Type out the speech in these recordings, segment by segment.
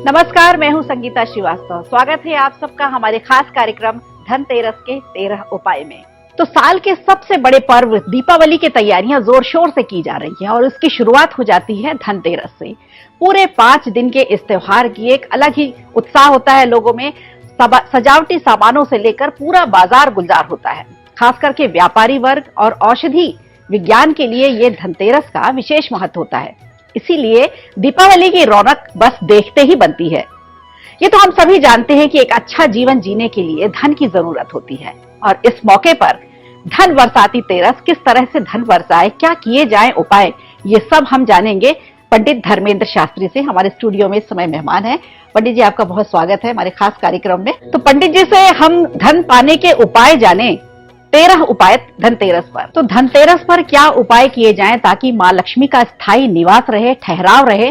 नमस्कार, मैं हूं संगीता श्रीवास्तव। स्वागत है आप सबका हमारे खास कार्यक्रम धनतेरस के 13 उपाय में। तो साल के सबसे बड़े पर्व दीपावली की तैयारियां जोर शोर से की जा रही हैं और उसकी शुरुआत हो जाती है धनतेरस से। पूरे 5 दिन के इस त्योहार की एक अलग ही उत्साह होता है लोगों में। सजावटी सामानों से लेकर पूरा बाजार गुलजार होता है। खास करके व्यापारी वर्ग और औषधि विज्ञान के लिए ये धनतेरस का विशेष महत्व होता है। इसीलिए दीपावली की रौनक बस देखते ही बनती है। ये तो हम सभी जानते हैं कि एक अच्छा जीवन जीने के लिए धन की जरूरत होती है और इस मौके पर धन बरसाती तेरस, किस तरह से धन बरसाए, क्या किए जाएं उपाय, ये सब हम जानेंगे पंडित धर्मेंद्र शास्त्री से। हमारे स्टूडियो में इस समय मेहमान हैं। पंडित जी, आपका बहुत स्वागत है हमारे खास कार्यक्रम में। तो पंडित जी से हम धन पाने के उपाय जाने। 13 उपाय धनतेरस पर। तो धनतेरस पर क्या उपाय किए जाएं ताकि माँ लक्ष्मी का स्थायी निवास रहे, ठहराव रहे,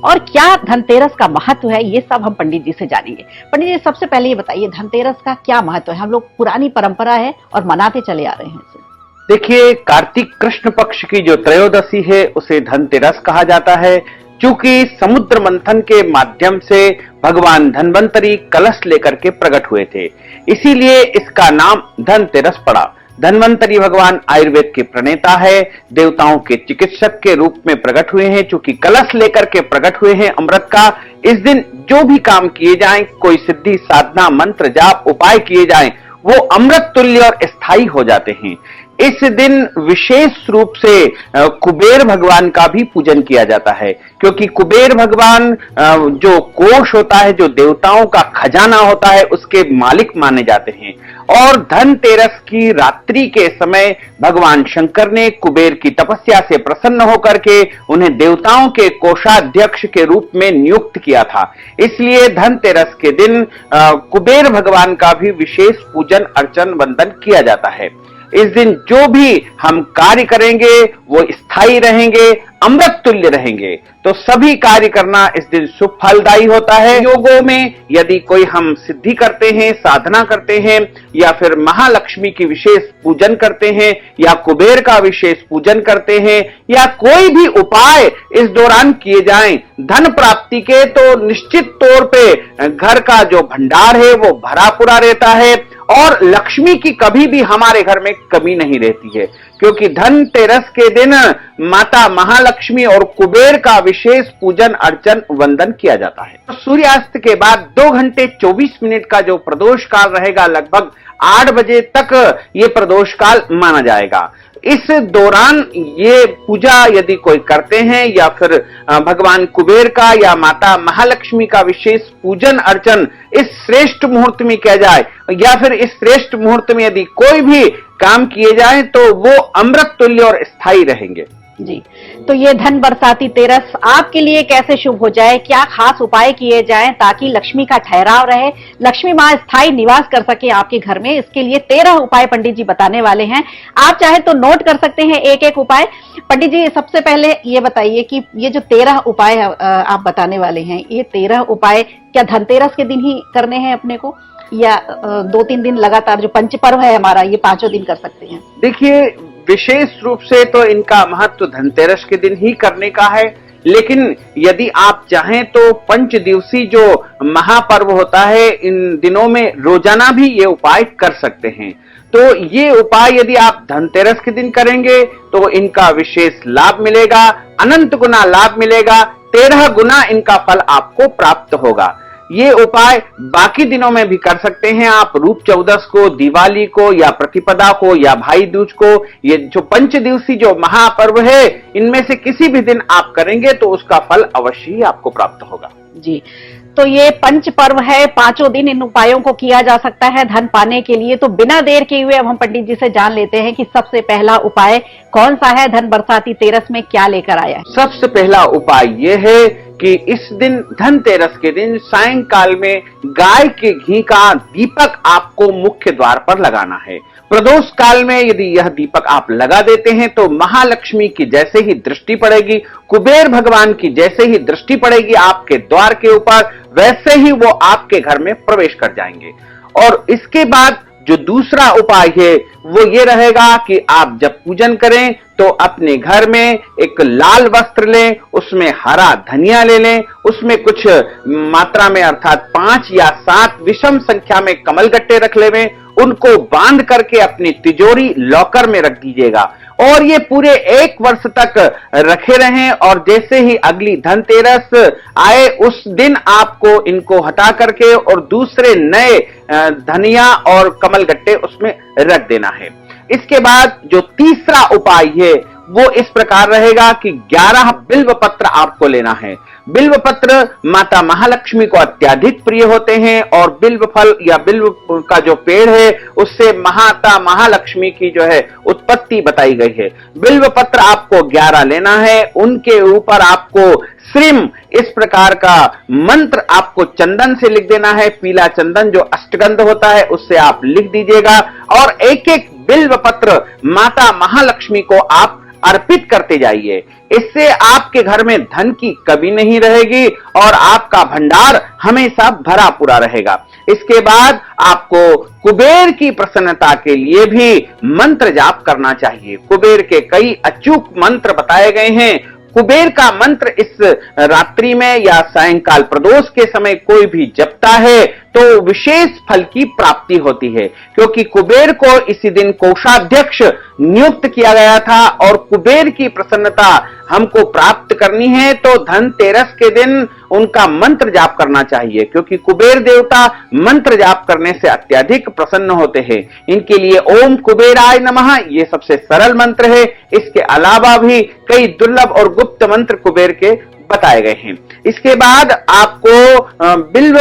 और क्या धनतेरस का महत्व है, ये सब हम पंडित जी से जानेंगे। पंडित जी, सबसे पहले ये बताइए धनतेरस का क्या महत्व है। हम लोग पुरानी परंपरा है और मनाते चले आ रहे हैं इसे। देखिए, कार्तिक कृष्ण पक्ष की जो त्रयोदशी है उसे धनतेरस कहा जाता है। चूंकि समुद्र मंथन के माध्यम से भगवान धन्वंतरी कलश लेकर के प्रकट हुए थे, इसीलिए इसका नाम धनतेरस पड़ा। धन्वंतरी भगवान आयुर्वेद के प्रणेता है, देवताओं के चिकित्सक के रूप में प्रकट हुए हैं। चूंकि कलश लेकर के प्रकट हुए हैं अमृत का, इस दिन जो भी काम किए जाएं, कोई सिद्धि साधना मंत्र जाप उपाय किए जाएं, वो अमृत तुल्य और स्थायी हो जाते हैं। इस दिन विशेष रूप से कुबेर भगवान का भी पूजन किया जाता है, क्योंकि कुबेर भगवान जो कोष होता है, जो देवताओं का खजाना होता है, उसके मालिक माने जाते हैं। और धनतेरस की रात्रि के समय भगवान शंकर ने कुबेर की तपस्या से प्रसन्न होकर के उन्हें देवताओं के कोषाध्यक्ष के रूप में नियुक्त किया था। इसलिए धनतेरस के दिन कुबेर भगवान का भी विशेष पूजन अर्चन वंदन किया जाता है। इस दिन जो भी हम कार्य करेंगे वो स्थायी रहेंगे, अमृत तुल्य रहेंगे। तो सभी कार्य करना इस दिन शुभ फलदायी होता है। योगों में यदि कोई हम सिद्धि करते हैं, साधना करते हैं, या फिर महालक्ष्मी की विशेष पूजन करते हैं, या कुबेर का विशेष पूजन करते हैं, या कोई भी उपाय इस दौरान किए जाएं धन प्राप्ति के, तो निश्चित तौर पे घर का जो भंडार है वो भरा पूरा रहता है और लक्ष्मी की कभी भी हमारे घर में कमी नहीं रहती है। क्योंकि धनतेरस के दिन माता महालक्ष्मी और कुबेर का विशेष पूजन अर्चन वंदन किया जाता है। सूर्यास्त के बाद 2 घंटे 24 मिनट का जो प्रदोष काल रहेगा, लगभग 8 बजे तक ये प्रदोष काल माना जाएगा। इस दौरान ये पूजा यदि कोई करते हैं, या फिर भगवान कुबेर का या माता महालक्ष्मी का विशेष पूजन अर्चन इस श्रेष्ठ मुहूर्त में किया जाए, या फिर इस श्रेष्ठ मुहूर्त में यदि कोई भी काम किए जाए, तो वो अमृत तुल्य और स्थायी रहेंगे। जी, तो ये धन बरसाती तेरस आपके लिए कैसे शुभ हो जाए, क्या खास उपाय किए जाएं ताकि लक्ष्मी का ठहराव रहे, लक्ष्मी माँ स्थायी निवास कर सके आपके घर में, इसके लिए 13 उपाय पंडित जी बताने वाले हैं। आप चाहे तो नोट कर सकते हैं एक एक उपाय। पंडित जी, सबसे पहले ये बताइए कि ये जो 13 उपाय आप बताने वाले हैं, ये 13 उपाय क्या धनतेरस के दिन ही करने हैं अपने को, या 2-3 दिन लगातार जो पंच पर्व है हमारा, ये 5 दिन कर सकते हैं? देखिए, विशेष रूप से तो इनका महत्व धनतेरस के दिन ही करने का है, लेकिन यदि आप चाहें तो 5 दिवसीय जो महापर्व होता है, इन दिनों में रोजाना भी ये उपाय कर सकते हैं। तो ये उपाय यदि आप धनतेरस के दिन करेंगे तो इनका विशेष लाभ मिलेगा, अनंत गुना लाभ मिलेगा, 13 गुना इनका फल आपको प्राप्त होगा। ये उपाय बाकी दिनों में भी कर सकते हैं आप, रूप चौदस को, दिवाली को, या प्रतिपदा को, या भाई दूज को। ये जो 5 दिवसीय जो महापर्व है, इनमें से किसी भी दिन आप करेंगे तो उसका फल अवश्य ही आपको प्राप्त होगा। जी, तो ये पंच पर्व है, 5 दिन इन उपायों को किया जा सकता है धन पाने के लिए। तो बिना देर किए हुए अब हम पंडित जी से जान लेते हैं कि सबसे पहला उपाय कौन सा है, धन बरसाती तेरस में क्या लेकर आया है? सबसे पहला उपाय ये है कि इस दिन धनतेरस के दिन सायंकाल में गाय के घी का दीपक आपको मुख्य द्वार पर लगाना है। प्रदोष काल में यदि यह दीपक आप लगा देते हैं तो महालक्ष्मी की जैसे ही दृष्टि पड़ेगी, कुबेर भगवान की जैसे ही दृष्टि पड़ेगी आपके द्वार के ऊपर, वैसे ही वो आपके घर में प्रवेश कर जाएंगे। और इसके बाद जो दूसरा उपाय है वो ये रहेगा कि आप जब पूजन करें तो अपने घर में एक लाल वस्त्र लें, उसमें हरा धनिया ले लें, उसमें कुछ मात्रा में अर्थात 5 या 7 विषम संख्या में कमलगट्टे रख लेवें, उनको बांध करके अपनी तिजोरी लॉकर में रख दीजिएगा और ये पूरे 1 वर्ष तक रखे रहें। और जैसे ही अगली धनतेरस आए उस दिन आपको इनको हटा करके और दूसरे नए धनिया और कमलगट्टे उसमें रख देना है। इसके बाद जो तीसरा उपाय है वो इस प्रकार रहेगा कि 11 बिल्व पत्र आपको लेना है। बिल्व पत्र माता महालक्ष्मी को अत्यधिक प्रिय होते हैं और बिल्व फल या बिल्व का जो पेड़ है उससे माता महालक्ष्मी की जो है उत्पत्ति बताई गई है। बिल्व पत्र आपको 11 लेना है, उनके ऊपर आपको श्रीम इस प्रकार का मंत्र आपको चंदन से लिख देना है, पीला चंदन जो अष्टगंध होता है उससे आप लिख दीजिएगा और एक एक बिल्व पत्र माता महालक्ष्मी को आप अर्पित करते जाइए। इससे आपके घर में धन की कमी नहीं रहेगी और आपका भंडार हमेशा भरा पूरा रहेगा। इसके बाद आपको कुबेर की प्रसन्नता के लिए भी मंत्र जाप करना चाहिए। कुबेर के कई अचूक मंत्र बताए गए हैं। कुबेर का मंत्र इस रात्रि में या सायंकाल प्रदोष के समय कोई भी जपता है तो विशेष फल की प्राप्ति होती है, क्योंकि कुबेर को इसी दिन कोषाध्यक्ष नियुक्त किया गया था और कुबेर की प्रसन्नता हमको प्राप्त करनी है तो धनतेरस के दिन उनका मंत्र जाप करना चाहिए, क्योंकि कुबेर देवता मंत्र जाप करने से अत्यधिक प्रसन्न होते हैं। इनके लिए ओम कुबेराय नमः ये सबसे सरल मंत्र है। इसके अलावा भी कई दुर्लभ और गुप्त मंत्र कुबेर के बताए गए हैं। इसके बाद आपको बिल्व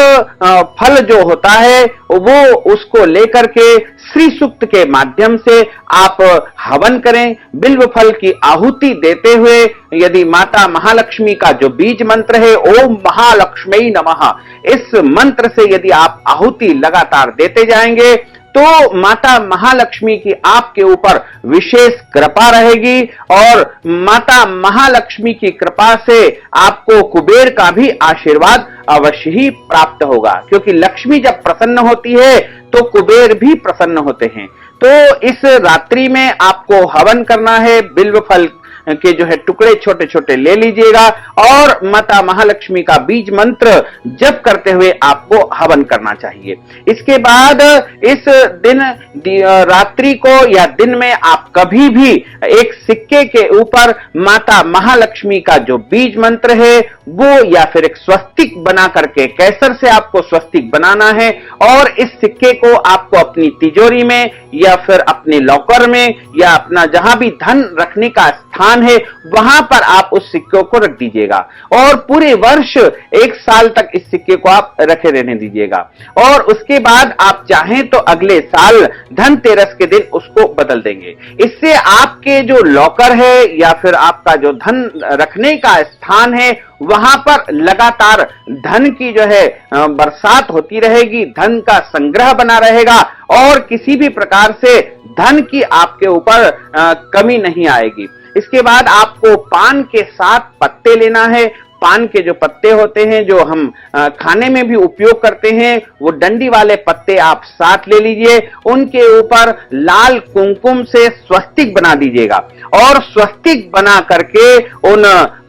फल जो होता है वो उसको लेकर के श्री सूक्त के माध्यम से आप हवन करें। बिल्व फल की आहुति देते हुए यदि माता महालक्ष्मी का जो बीज मंत्र है ओम महालक्ष्मी नमः, इस मंत्र से यदि आप आहुति लगातार देते जाएंगे तो माता महालक्ष्मी की आपके ऊपर विशेष कृपा रहेगी और माता महालक्ष्मी की कृपा से आपको कुबेर का भी आशीर्वाद अवश्य ही प्राप्त होगा, क्योंकि लक्ष्मी जब प्रसन्न होती है तो कुबेर भी प्रसन्न होते हैं। तो इस रात्रि में आपको हवन करना है। बिल्व फल के जो है टुकड़े छोटे छोटे ले लीजिएगा और माता महालक्ष्मी का बीज मंत्र जप करते हुए आपको हवन करना चाहिए। इसके बाद इस दिन रात्रि को या दिन में आप कभी भी एक सिक्के के ऊपर माता महालक्ष्मी का जो बीज मंत्र है वो या फिर एक स्वस्तिक बना करके, कैसर से आपको स्वस्तिक बनाना है और इस सिक्के को आपको अपनी तिजोरी में या फिर अपने लॉकर में या अपना जहां भी धन रखने का स्थान है वहां पर आप उस सिक्के को रख दीजिएगा और पूरे वर्ष 1 साल तक इस सिक्के को आप रखे रहने दीजिएगा। और उसके बाद आप चाहें तो अगले साल धनतेरस के दिन उसको बदल देंगे। इससे आपके जो लॉकर है या फिर आपका जो धन रखने का स्थान है वहां पर लगातार धन की जो है बरसात होती रहेगी, धन का संग्रह बना रहेगा और किसी भी प्रकार से धन की आपके ऊपर कमी नहीं आएगी। इसके बाद आपको पान के 7 पत्ते लेना है। पान के जो पत्ते होते हैं जो हम खाने में भी उपयोग करते हैं वो डंडी वाले पत्ते आप 7 ले लीजिए। उनके ऊपर लाल कुमकुम से स्वस्तिक बना दीजिएगा और स्वस्तिक बना करके उन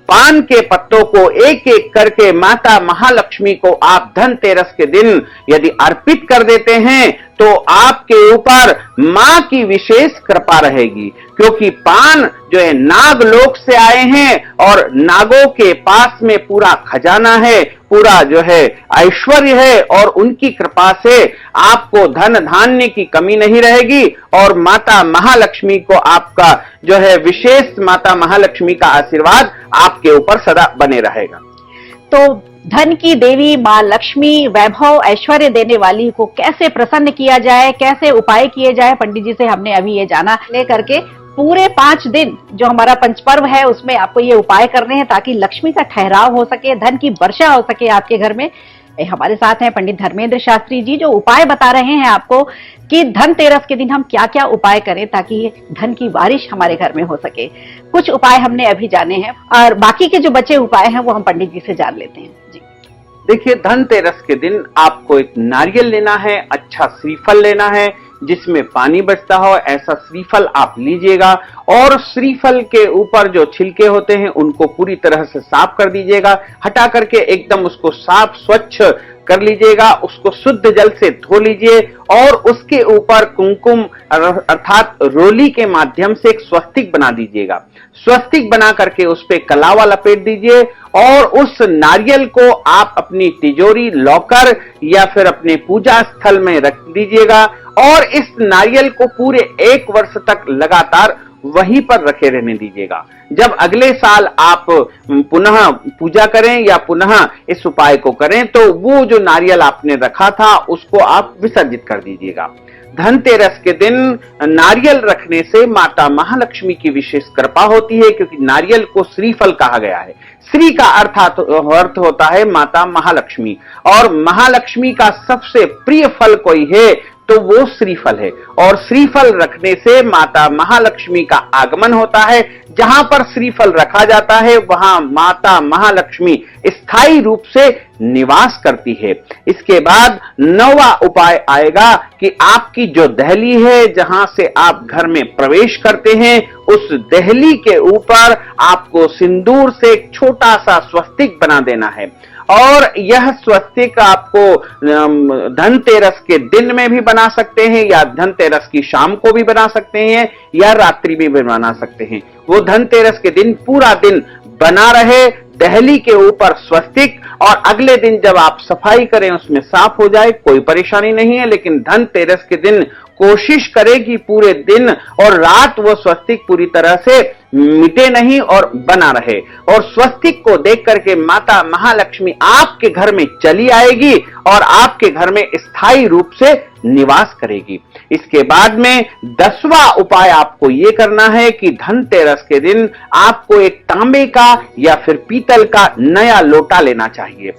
पान के पत्तों को एक एक करके माता महालक्ष्मी को आप धनतेरस के दिन यदि अर्पित कर देते हैं तो आपके ऊपर मां की विशेष कृपा रहेगी, क्योंकि पान जो है नागलोक से आए हैं और नागों के पास में पूरा खजाना है, पूरा जो है ऐश्वर्य है और उनकी कृपा से आपको धन धान्य की कमी नहीं रहेगी और माता महालक्ष्मी को आपका जो है विशेष माता महालक्ष्मी का आशीर्वाद आपके ऊपर सदा बने रहेगा। तो धन की देवी मां लक्ष्मी, वैभव ऐश्वर्य देने वाली को कैसे प्रसन्न किया जाए, कैसे उपाय किए जाए, पंडित जी से हमने अभी ये जाना। लेकर के पूरे 5 दिन जो हमारा पंचपर्व है उसमें आपको ये उपाय करने हैं ताकि लक्ष्मी का ठहराव हो सके, धन की वर्षा हो सके आपके घर में। हमारे साथ हैं पंडित धर्मेंद्र शास्त्री जी जो उपाय बता रहे हैं आपको कि धनतेरस के दिन हम क्या क्या उपाय करें ताकि धन की बारिश हमारे घर में हो सके। कुछ उपाय हमने अभी जाने हैं और बाकी के जो बचे उपाय हैं वो हम पंडित जी से जान लेते हैं। जी देखिए, धनतेरस के दिन आपको एक नारियल लेना है, अच्छा श्रीफल लेना है, जिसमें पानी बचता हो ऐसा श्रीफल आप लीजिएगा और श्रीफल के ऊपर जो छिलके होते हैं उनको पूरी तरह से साफ कर दीजिएगा, हटा करके एकदम उसको साफ स्वच्छ कर लीजिएगा, उसको शुद्ध जल से धो लीजिए और उसके ऊपर कुमकुम अर्थात रोली के माध्यम से एक स्वस्तिक बना दीजिएगा। स्वस्तिक बना करके उस पे कलावा लपेट दीजिए और उस नारियल को आप अपनी तिजोरी, लॉकर या फिर अपने पूजा स्थल में रख दीजिएगा और इस नारियल को पूरे 1 वर्ष तक लगातार वहीं पर रखे रहने दीजिएगा। जब अगले साल आप पुनः पूजा करें या पुनः इस उपाय को करें तो वो जो नारियल आपने रखा था उसको आप विसर्जित कर दीजिएगा। धनतेरस के दिन नारियल रखने से माता महालक्ष्मी की विशेष कृपा होती है, क्योंकि नारियल को श्रीफल कहा गया है। श्री का अर्थ होता है माता महालक्ष्मी और महालक्ष्मी का सबसे प्रिय फल कोई है तो वो श्रीफल है और श्रीफल रखने से माता महालक्ष्मी का आगमन होता है। जहां पर श्रीफल रखा जाता है वहां माता महालक्ष्मी स्थायी रूप से निवास करती है। इसके बाद 9वां उपाय आएगा कि आपकी जो दहली है जहां से आप घर में प्रवेश करते हैं उस दहली के ऊपर आपको सिंदूर से एक छोटा सा स्वस्तिक बना देना है और यह स्वस्तिक आपको धनतेरस के दिन में भी बना सकते हैं या धनतेरस की शाम को भी बना सकते हैं या रात्रि में भी बना सकते हैं। वो धनतेरस के दिन पूरा दिन बना रहे दहली के ऊपर स्वस्तिक और अगले दिन जब आप सफाई करें उसमें साफ हो जाए, कोई परेशानी नहीं है। लेकिन धनतेरस के दिन कोशिश करें कि पूरे दिन और रात वो स्वस्तिक पूरी तरह से मिटे नहीं और बना रहे और स्वस्तिक को देख करके माता महालक्ष्मी आपके घर में चली आएगी और आपके घर में स्थायी रूप से निवास करेगी। इसके बाद में 10वां उपाय आपको ये करना है कि धनतेरस के दिन आपको एक तांबे का या फिर पीतल का नया लोटा लेना चाहिए।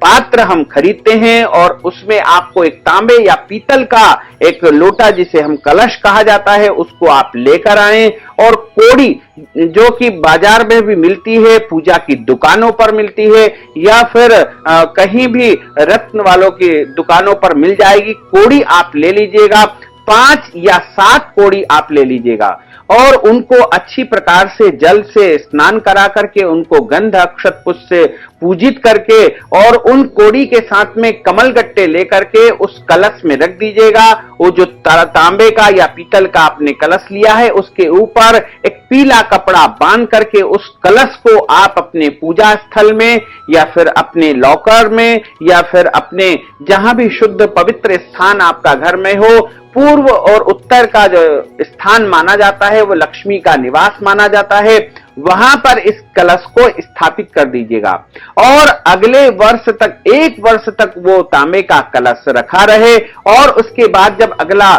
पात्र हम खरीदते हैं और उसमें आपको एक तांबे या पीतल का एक लोटा जिसे हम कलश कहा जाता है उसको आप लेकर आएं और कोड़ी जो कि बाजार में भी मिलती है, पूजा की दुकानों पर मिलती है या फिर कहीं भी रत्न वालों की दुकानों पर मिल जाएगी, कोड़ी आप ले लीजिएगा। 5 या 7 कोड़ी आप ले लीजिएगा और उनको अच्छी प्रकार से जल से स्नान करा करके उनको गंध अक्षत पुष्प से पूजित करके और उन कोड़ी के साथ में कमल गट्टे लेकर के उस कलश में रख दीजिएगा। वो जो तांबे का या पीतल का आपने कलश लिया है उसके ऊपर एक पीला कपड़ा बांध करके उस कलश को आप अपने पूजा स्थल में या फिर अपने लॉकर में या फिर अपने जहां भी शुद्ध पवित्र स्थान आपका घर में हो, पूर्व और उत्तर का जो स्थान माना जाता है वो लक्ष्मी का निवास माना जाता है, वहां पर इस कलश को स्थापित कर दीजिएगा और अगले वर्ष तक 1 वर्ष तक वो तांबे का कलश रखा रहे और उसके बाद जब अगला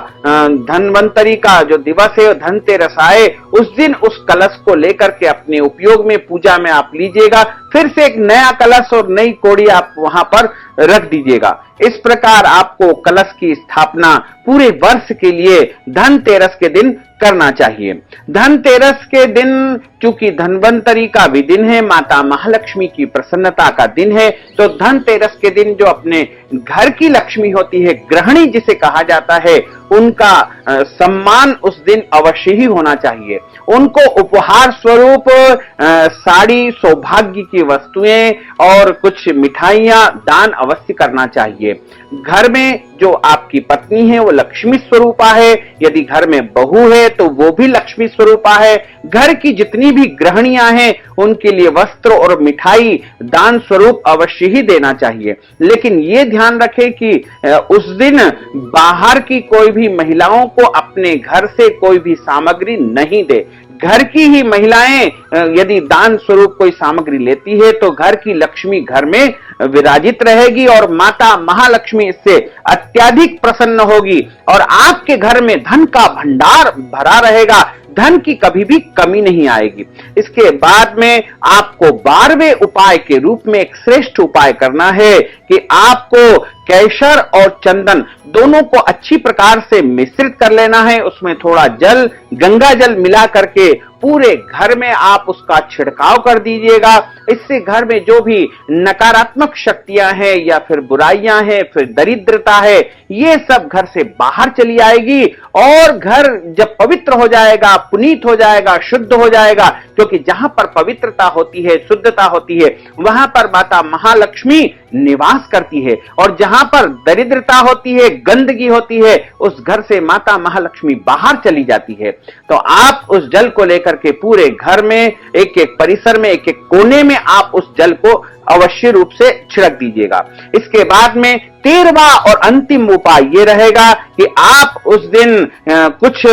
धनवंतरी का जो दिवस है धनतेरस आए उस दिन उस कलश को लेकर के अपने उपयोग में पूजा में आप लीजिएगा। फिर से एक नया कलश और नई कोड़ी आप वहां पर रख दीजिएगा। इस प्रकार आपको कलश की स्थापना पूरे वर्ष के लिए धनतेरस के दिन करना चाहिए। धनतेरस के दिन चूंकि धनवंतरी का भी दिन है, माता महालक्ष्मी की प्रसन्नता का दिन है, तो धनतेरस के दिन जो अपने घर की लक्ष्मी होती है, गृहिणी जिसे कहा जाता है, उनका सम्मान उस दिन अवश्य ही होना चाहिए। उनको उपहार स्वरूप साड़ी, सौभाग्य की वस्तुएं और कुछ मिठाइयां दान अवश्य करना चाहिए। घर में जो आपकी पत्नी है वो लक्ष्मी स्वरूपा है, यदि घर में बहू है तो वो भी लक्ष्मी स्वरूपा है। घर की जितनी भी गृहिणियां हैं उनके लिए वस्त्र और मिठाई दान स्वरूप अवश्य ही देना चाहिए। लेकिन ये ध्यान रखें कि उस दिन बाहर की कोई भी महिलाओं को अपने घर से कोई भी सामग्री नहीं दे। घर की ही महिलाएं यदि दान स्वरूप कोई सामग्री लेती है तो घर की लक्ष्मी घर में विराजित रहेगी और माता महालक्ष्मी इससे अत्यधिक प्रसन्न होगी और आपके घर में धन का भंडार भरा रहेगा, धन की कभी भी कमी नहीं आएगी। इसके बाद में आपको 12वें उपाय के रूप में एक श्रेष्ठ उपाय करना है कि आपको केसर और चंदन दोनों को अच्छी प्रकार से मिश्रित कर लेना है। उसमें थोड़ा जल, गंगा जल मिला करके पूरे घर में आप उसका छिड़काव कर दीजिएगा। इससे घर में जो भी नकारात्मक शक्तियां हैं या फिर बुराइयां हैं, फिर दरिद्रता है, ये सब घर से बाहर चली आएगी और घर जब पवित्र हो जाएगा, पुनीत हो जाएगा, शुद्ध हो जाएगा, क्योंकि जहां पर पवित्रता होती है, शुद्धता होती है, वहां पर माता महालक्ष्मी निवास करती है। और जहां पर दरिद्रता होती है, गंदगी होती है, उस घर से माता महालक्ष्मी बाहर चली जाती है। तो आप उस जल को लेकर के पूरे घर में, एक एक परिसर में, एक एक कोने में आप उस जल को अवश्य रूप से छिड़क दीजिएगा। इसके बाद में 13वां और अंतिम उपाय ये रहेगा कि आप उस दिन कुछ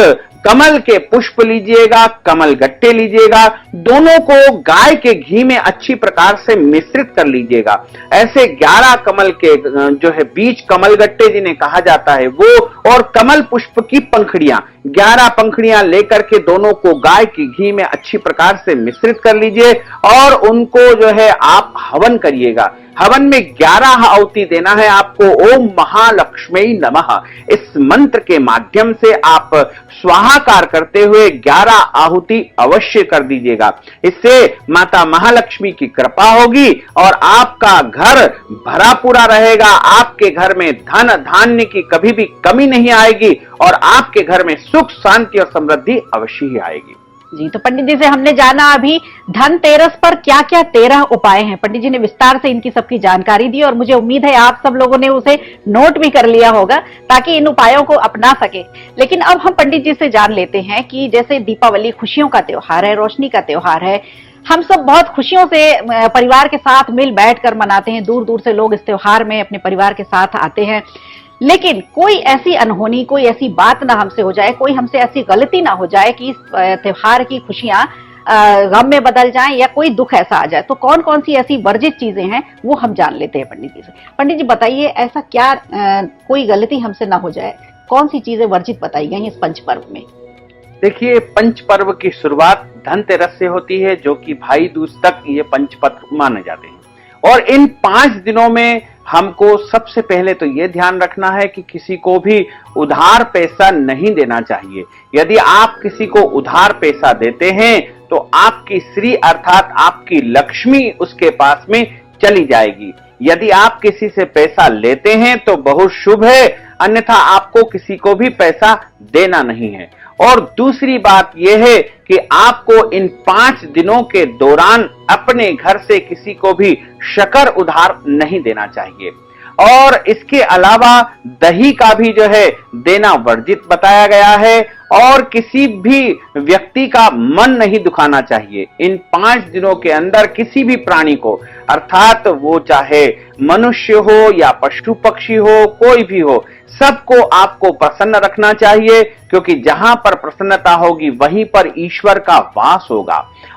कमल के पुष्प लीजिएगा, कमल गट्टे लीजिएगा, दोनों को गाय के घी में अच्छी प्रकार से मिश्रित कर लीजिएगा। ऐसे 11 कमल के जो है बीज, कमल गट्टे जिन्हें कहा जाता है वो, और कमल पुष्प की पंखुड़ियां, 11 पंखुड़ियां लेकर के दोनों को गाय के घी में अच्छी प्रकार से मिश्रित कर लीजिए और उनको जो है आप हवन करिएगा। हवन में 11 आहुति देना है आपको। ओम महालक्ष्मी नमः, इस मंत्र के माध्यम से आप स्वाहाकार करते हुए 11 आहुति अवश्य कर दीजिएगा। इससे माता महालक्ष्मी की कृपा होगी और आपका घर भरा पूरा रहेगा। आपके घर में धन धान्य की कभी भी कमी नहीं आएगी और आपके घर में सुख, शांति और समृद्धि अवश्य ही आएगी। जी, तो पंडित जी से हमने जाना अभी धनतेरस पर क्या क्या 13 उपाय हैं। पंडित जी ने विस्तार से इनकी सबकी जानकारी दी और मुझे उम्मीद है आप सब लोगों ने उसे नोट भी कर लिया होगा ताकि इन उपायों को अपना सके। लेकिन अब हम पंडित जी से जान लेते हैं कि जैसे दीपावली खुशियों का त्योहार है, रोशनी का त्योहार है, हम सब बहुत खुशियों से परिवार के साथ मिल बैठकर मनाते हैं। दूर दूर से लोग इस त्योहार में अपने परिवार के साथ आते हैं। लेकिन कोई ऐसी अनहोनी, कोई ऐसी बात ना हमसे हो जाए, कोई हमसे ऐसी गलती ना हो जाए कि इस त्योहार की खुशियां गम में बदल जाएं या कोई दुख ऐसा आ जाए। तो कौन कौन सी ऐसी वर्जित चीजें हैं वो हम जान लेते हैं पंडित जी से। पंडित जी बताइए, ऐसा क्या कोई गलती हमसे ना हो जाए, कौन सी चीजें वर्जित बताई गई इस पंच पर्व में? देखिए, पंच पर्व की शुरुआत धनतेरस से होती है, जो कि भाई दूज तक ये पंच पर्व माने जाते हैं। और इन 5 दिनों में हमको सबसे पहले तो ये ध्यान रखना है कि किसी को भी उधार पैसा नहीं देना चाहिए। यदि आप किसी को उधार पैसा देते हैं तो आपकी श्री अर्थात आपकी लक्ष्मी उसके पास में चली जाएगी। यदि आप किसी से पैसा लेते हैं तो बहुत शुभ है, अन्यथा आपको किसी को भी पैसा देना नहीं है। और दूसरी बात यह है कि आपको इन 5 दिनों के दौरान अपने घर से किसी को भी शक्कर उधार नहीं देना चाहिए। और इसके अलावा दही का भी जो है देना वर्जित बताया गया है और किसी भी व्यक्ति का मन नहीं दुखाना चाहिए। इन 5 दिनों के अंदर किसी भी प्राणी को, अर्थात वो चाहे मनुष्य हो या पशु पक्षी हो, कोई भी हो, सबको आपको प्रसन्न रखना चाहिए, क्योंकि जहां पर प्रसन्नता होगी वहीं पर ईश्वर का वास होगा।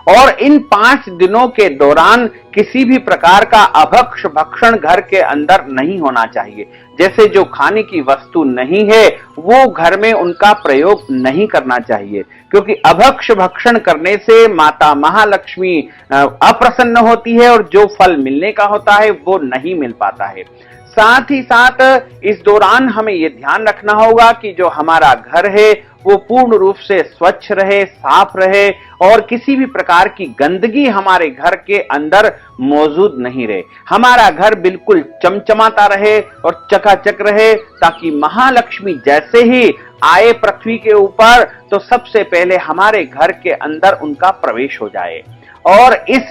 और इन 5 दिनों के दौरान किसी भी प्रकार का अभक्ष भक्षण घर के अंदर नहीं होना चाहिए। जैसे जो खाने की वस्तु नहीं है वो घर में उनका प्रयोग नहीं करना चाहिए, क्योंकि अभक्ष भक्षण करने से माता महालक्ष्मी अप्रसन्न होती है और जो फल मिलने का होता है वो नहीं मिल पाता है। साथ ही साथ इस दौरान हमें यह ध्यान रखना होगा कि जो हमारा घर है वो पूर्ण रूप से स्वच्छ रहे, साफ रहे और किसी भी प्रकार की गंदगी हमारे घर के अंदर मौजूद नहीं रहे। हमारा घर बिल्कुल चमचमाता रहे और चकाचक रहे, ताकि महालक्ष्मी जैसे ही आए पृथ्वी के ऊपर तो सबसे पहले हमारे घर के अंदर उनका प्रवेश हो जाए। और इस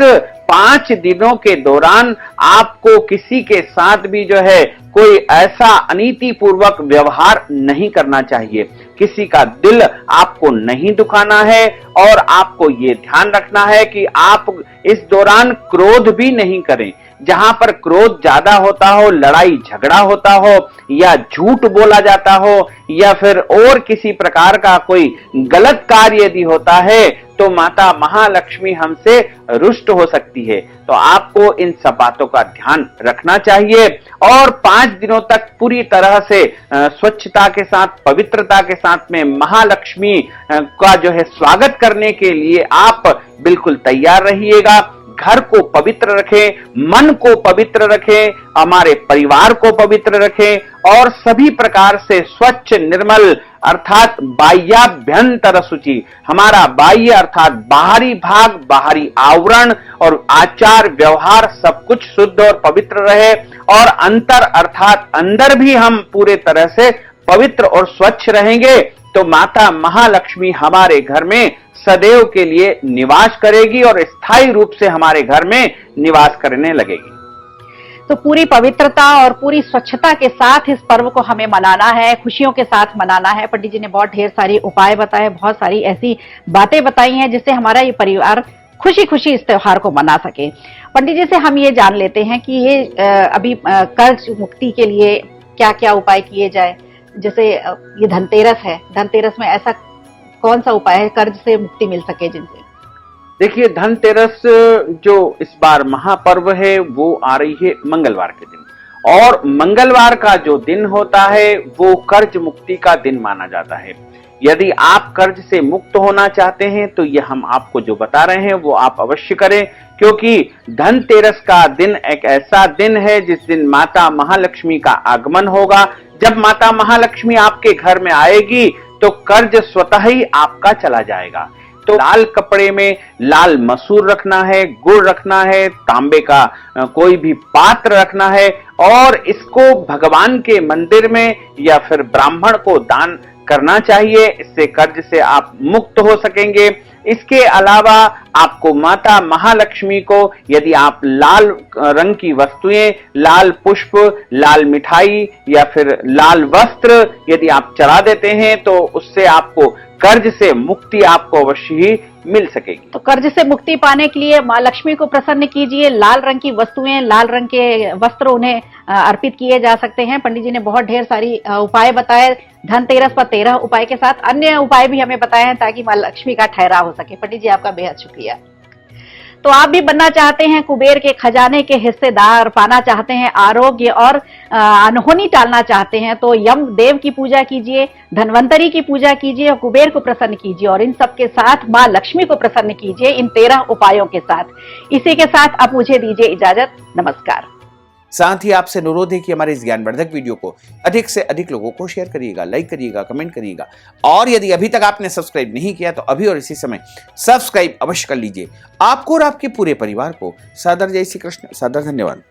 5 दिनों के दौरान आपको किसी के साथ भी जो है कोई ऐसा अनीति पूर्वक व्यवहार नहीं करना चाहिए। किसी का दिल आपको नहीं दुखाना है और आपको ये ध्यान रखना है कि आप इस दौरान क्रोध भी नहीं करें। जहां पर क्रोध ज्यादा होता हो, लड़ाई झगड़ा होता हो या झूठ बोला जाता हो या फिर और किसी प्रकार का कोई गलत कार्य यदि होता है तो माता महालक्ष्मी हमसे रुष्ट हो सकती है। तो आपको इन सब बातों का ध्यान रखना चाहिए और 5 दिनों तक पूरी तरह से स्वच्छता के साथ, पवित्रता के साथ में महालक्ष्मी का जो है स्वागत करने के लिए आप बिल्कुल तैयार रहिएगा। घर को पवित्र रखें, मन को पवित्र रखें, हमारे परिवार को पवित्र रखें और सभी प्रकार से स्वच्छ निर्मल अर्थात बाह्याभ्यंतर शुचि, हमारा बाह्य अर्थात बाहरी भाग, बाहरी आवरण और आचार व्यवहार सब कुछ शुद्ध और पवित्र रहे और अंतर अर्थात अंदर भी हम पूरे तरह से पवित्र और स्वच्छ रहेंगे तो माता महालक्ष्मी हमारे घर में सदैव के लिए निवास करेगी और स्थायी रूप से हमारे घर में निवास करने लगेगी। तो पूरी पवित्रता और पूरी स्वच्छता के साथ इस पर्व को हमें मनाना है, खुशियों के साथ मनाना है। पंडित जी ने बहुत ढेर सारी उपाय बताए, बहुत सारी ऐसी बातें बताई हैं जिससे हमारा ये परिवार खुशी खुशी इस त्योहार को मना सके। पंडित जी से हम ये जान लेते हैं कि ये अभी कर्ज मुक्ति के लिए क्या क्या उपाय किए जाए। जैसे ये धनतेरस है, धनतेरस में ऐसा कौन सा उपाय है कर्ज से मुक्ति मिल सके जिनसे? देखिए, धनतेरस जो इस बार महापर्व है वो आ रही है मंगलवार के दिन और मंगलवार का जो दिन होता है वो कर्ज मुक्ति का दिन माना जाता है। यदि आप कर्ज से मुक्त होना चाहते हैं तो ये हम आपको जो बता रहे हैं वो आप अवश्य करें, क्योंकि धनतेरस का दिन एक ऐसा दिन है जिस दिन माता महालक्ष्मी का आगमन होगा। जब माता महालक्ष्मी आपके घर में आएगी तो कर्ज स्वतः ही आपका चला जाएगा। तो लाल कपड़े में लाल मसूर रखना है, गुड़ रखना है, तांबे का कोई भी पात्र रखना है और इसको भगवान के मंदिर में या फिर ब्राह्मण को दान करना चाहिए। इससे कर्ज से आप मुक्त हो सकेंगे। इसके अलावा आपको माता महालक्ष्मी को यदि आप लाल रंग की वस्तुएं, लाल पुष्प, लाल मिठाई या फिर लाल वस्त्र यदि आप चढ़ा देते हैं तो उससे आपको कर्ज से मुक्ति आपको अवश्य ही मिल सकेगी। तो कर्ज से मुक्ति पाने के लिए माँ लक्ष्मी को प्रसन्न कीजिए। लाल रंग की वस्तुएं, लाल रंग के वस्त्र उन्हें अर्पित किए जा सकते हैं। पंडित जी ने बहुत ढेर सारी उपाय बताए। धनतेरस पर 13 उपाय के साथ अन्य उपाय भी हमें बताए हैं ताकि माँ लक्ष्मी का ठहराव हो सके। पंडित जी आपका बेहद शुक्रिया। तो आप भी बनना चाहते हैं कुबेर के खजाने के हिस्सेदार, पाना चाहते हैं आरोग्य और अनहोनी टालना चाहते हैं तो यम देव की पूजा कीजिए, धनवंतरी की पूजा कीजिए और कुबेर को प्रसन्न कीजिए और इन सब के साथ माँ लक्ष्मी को प्रसन्न कीजिए इन 13 उपायों के साथ। इसी के साथ अब मुझे दीजिए इजाजत। नमस्कार। साथ ही आपसे अनुरोध है कि हमारे इस ज्ञानवर्धक वीडियो को अधिक से अधिक लोगों को शेयर करिएगा, लाइक करिएगा, कमेंट करिएगा और यदि अभी तक आपने सब्सक्राइब नहीं किया तो अभी और इसी समय सब्सक्राइब अवश्य कर लीजिए। आपको और आपके पूरे परिवार को सादर जय श्री कृष्ण, सादर धन्यवाद।